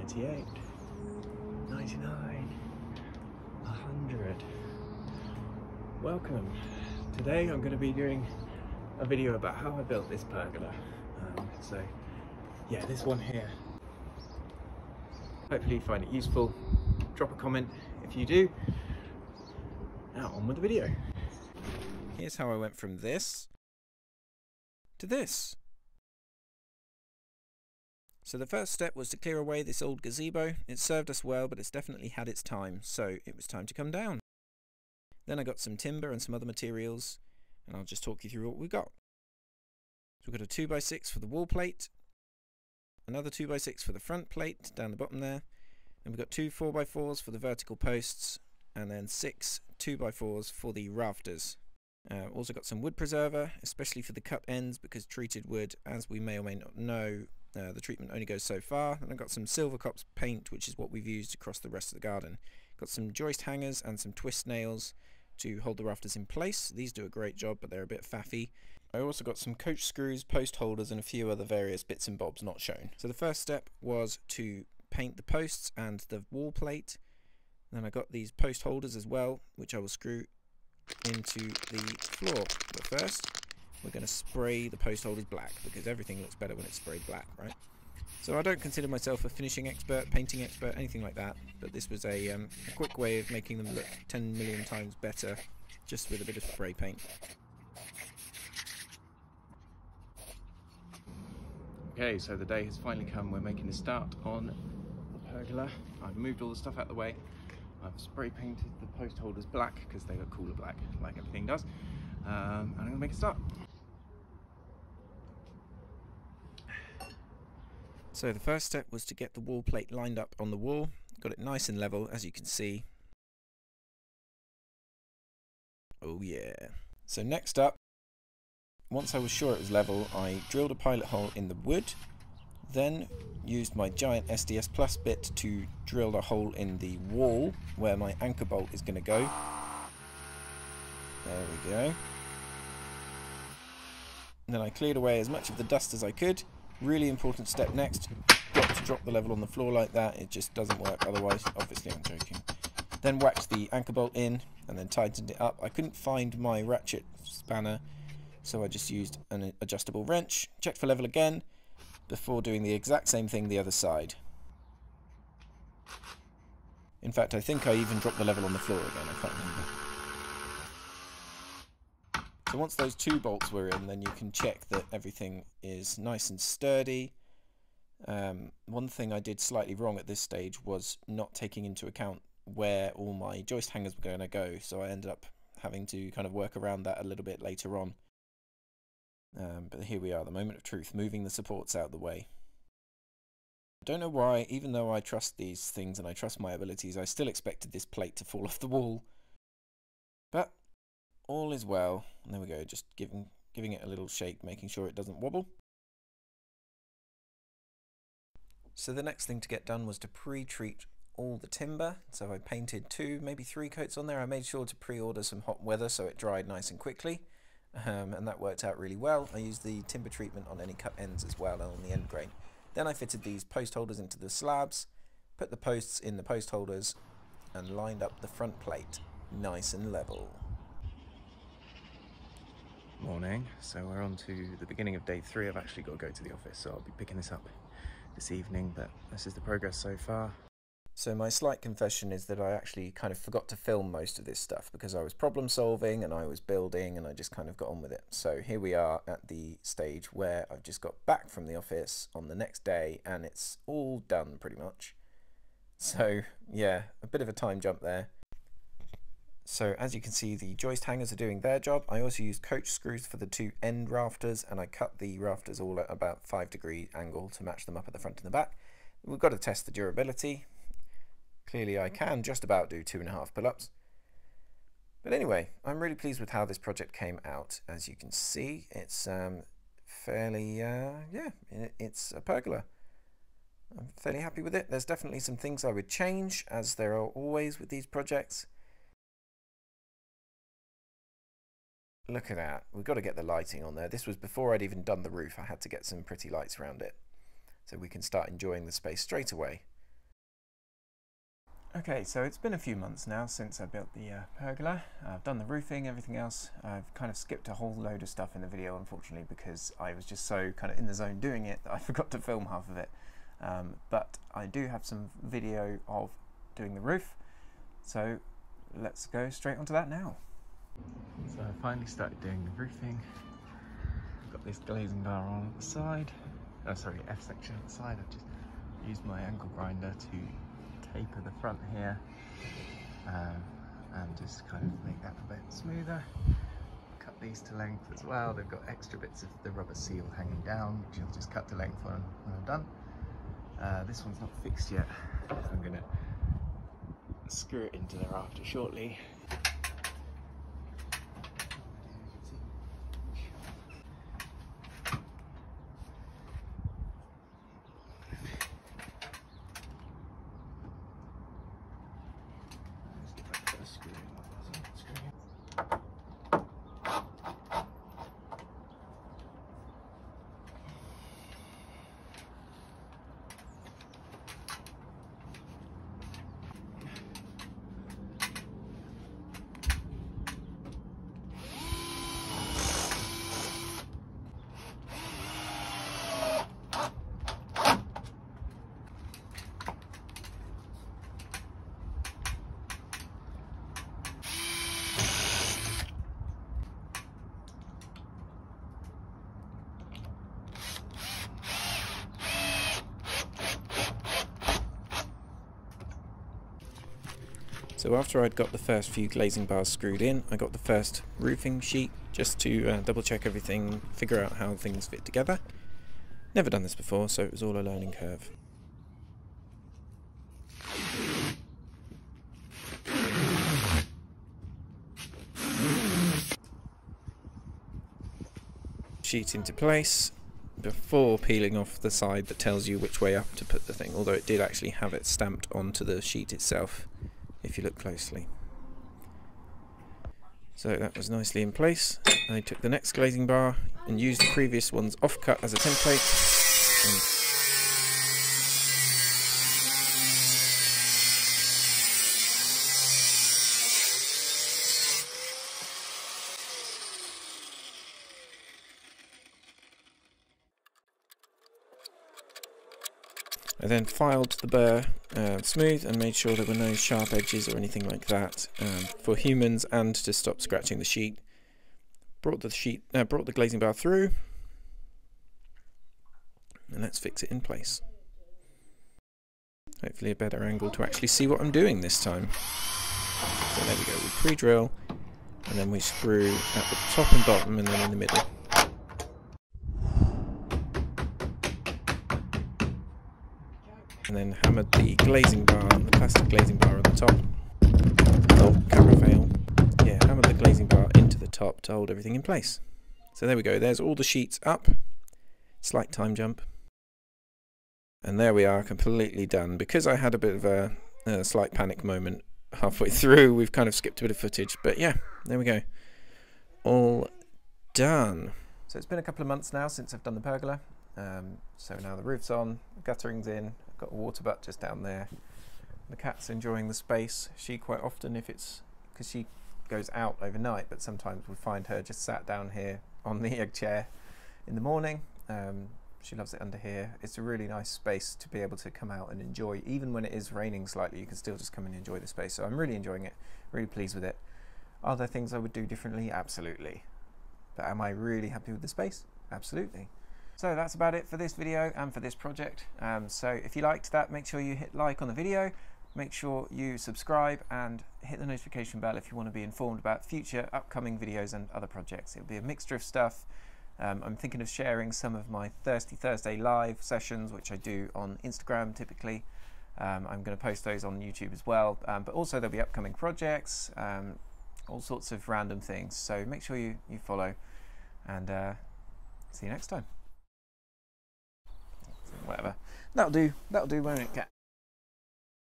98, 99, 100. Welcome. Today I'm going to be doing a video about how I built this pergola. So yeah, this one here. Hopefully you find it useful. Drop a comment if you do. Now on with the video. Here's how I went from this to this. So the first step was to clear away this old gazebo. It served us well, but it's definitely had its time, so it was time to come down. Then I got some timber and some other materials, and I'll just talk you through what we got. So we've got a 2x6 for the wall plate, another 2x6 for the front plate down the bottom there, and we've got two 4x4s for the vertical posts, and then 6 2x4s for the rafters. Also got some wood preserver, especially for the cut ends, because treated wood, as we may or may not know, the treatment only goes so far. And I've got some silver cops paint, which is what we've used across the rest of the garden. Got some joist hangers and some twist nails to hold the rafters in place. These do a great job, but they're a bit faffy. I also got some coach screws, post holders, and a few other various bits and bobs not shown. So the first step was to paint the posts and the wall plate. Then I got these post holders as well, which I will screw into the floor. But first, we're going to spray the post holders black, because everything looks better when it's sprayed black, right? So I don't consider myself a finishing expert, painting expert, anything like that, but this was a quick way of making them look 10 million times better, just with a bit of spray paint. Okay, so the day has finally come. We're making a start on the pergola. I've moved all the stuff out of the way. I've spray painted the post holders black because they look cooler black, like everything does. And I'm going to make a start. So the first step was to get the wall plate lined up on the wall. Got it nice and level, as you can see. Oh yeah. So next up, once I was sure it was level, I drilled a pilot hole in the wood, then used my giant SDS Plus bit to drill a hole in the wall where my anchor bolt is going to go. There we go. And then I cleared away as much of the dust as I could. Really important step next, got to drop the level on the floor like that, it just doesn't work otherwise, obviously I'm joking. Then whacked the anchor bolt in and then tightened it up. I couldn't find my ratchet spanner, so I just used an adjustable wrench, checked for level again, before doing the exact same thing the other side. In fact, I think I even dropped the level on the floor again, I can't remember. So once those two bolts were in, then you can check that everything is nice and sturdy. One thing I did slightly wrong at this stage was not taking into account where all my joist hangers were going to go, so I ended up having to kind of work around that a little bit later on. But here we are, the moment of truth, moving the supports out of the way. I don't know why, even though I trust these things and I trust my abilities, I still expected this plate to fall off the wall. But all is well. And there we go, just giving it a little shake, making sure it doesn't wobble. So the next thing to get done was to pre-treat all the timber. So I painted 2, maybe 3 coats on there. I made sure to pre-order some hot weather so it dried nice and quickly. And that worked out really well. I used the timber treatment on any cut ends as well and on the end grain. Then I fitted these post holders into the slabs, put the posts in the post holders, and lined up the front plate nice and level. Morning, so we're on to the beginning of day 3. I've actually got to go to the office, so I'll be picking this up this evening, but this is the progress so far. So my slight confession is that I actually kind of forgot to film most of this stuff because I was problem solving and I was building and I just kind of got on with it. So here we are at the stage where I've just got back from the office on the next day and it's all done pretty much. So yeah, a bit of a time jump there. So as you can see, the joist hangers are doing their job. I also used coach screws for the 2 end rafters, and I cut the rafters all at about 5-degree angle to match them up at the front and the back. We've got to test the durability. Clearly I can just about do 2.5 pull-ups. But anyway, I'm really pleased with how this project came out. As you can see, it's fairly, yeah, it's a pergola. I'm fairly happy with it. There's definitely some things I would change, as there are always with these projects. Look at that, we've got to get the lighting on there. This was before I'd even done the roof. I had to get some pretty lights around it so we can start enjoying the space straight away. Okay, so it's been a few months now since I built the pergola. I've done the roofing, everything else. I've kind of skipped a whole load of stuff in the video, unfortunately, because I was just so kind of in the zone doing it that I forgot to film half of it. But I do have some video of doing the roof, so let's go straight onto that now. So I finally started doing the roofing. I've got this glazing bar on the side. Oh, sorry, F section at the side. I've just used my angle grinder to taper the front here and just kind of make that a bit smoother. Cut these to length as well. They've got extra bits of the rubber seal hanging down, which I'll just cut to length when I'm done. This one's not fixed yet. I'm going to screw it into the rafter shortly. So after I'd got the first few glazing bars screwed in, I got the first roofing sheet just to double check everything, figure out how things fit together. Never done this before, so it was all a learning curve. Sheet into place before peeling off the side that tells you which way up to put the thing, although it did actually have it stamped onto the sheet itself if you look closely. So that was nicely in place. I took the next glazing bar and used the previous one's offcut as a template. I then filed the burr smooth and made sure there were no sharp edges or anything like that for humans, and to stop scratching the sheet. Brought the glazing bar through, and let's fix it in place. Hopefully a better angle to actually see what I'm doing this time. So there we go, we pre-drill, and then we screw at the top and bottom and then in the middle. And then hammered the glazing bar, the plastic glazing bar on the top. Oh, camera fail. Yeah, hammered the glazing bar into the top to hold everything in place. So there we go, there's all the sheets up. Slight time jump. And there we are, completely done. Because I had a bit of a slight panic moment halfway through, we've kind of skipped a bit of footage. But yeah, there we go. All done. So it's been a couple of months now since I've done the pergola. So now the roof's on, the guttering's in, I've got a water butt just down there. The cat's enjoying the space. She quite often, if it's because she goes out overnight, but sometimes we find her just sat down here on the egg chair in the morning. She loves it under here. It's a really nice space to be able to come out and enjoy. Even when it is raining slightly, you can still just come and enjoy the space. So I'm really enjoying it, really pleased with it. Are there things I would do differently? Absolutely. But am I really happy with the space? Absolutely. So that's about it for this video and for this project. So if you liked that, make sure you hit like on the video, make sure you subscribe and hit the notification bell if you want to be informed about future upcoming videos and other projects. It'll be a mixture of stuff. I'm thinking of sharing some of my Thirsty Thursday live sessions, which I do on Instagram typically. I'm going to post those on YouTube as well, but also there'll be upcoming projects, all sorts of random things. So make sure you follow, and see you next time. Whatever. That'll do, won't it, cat?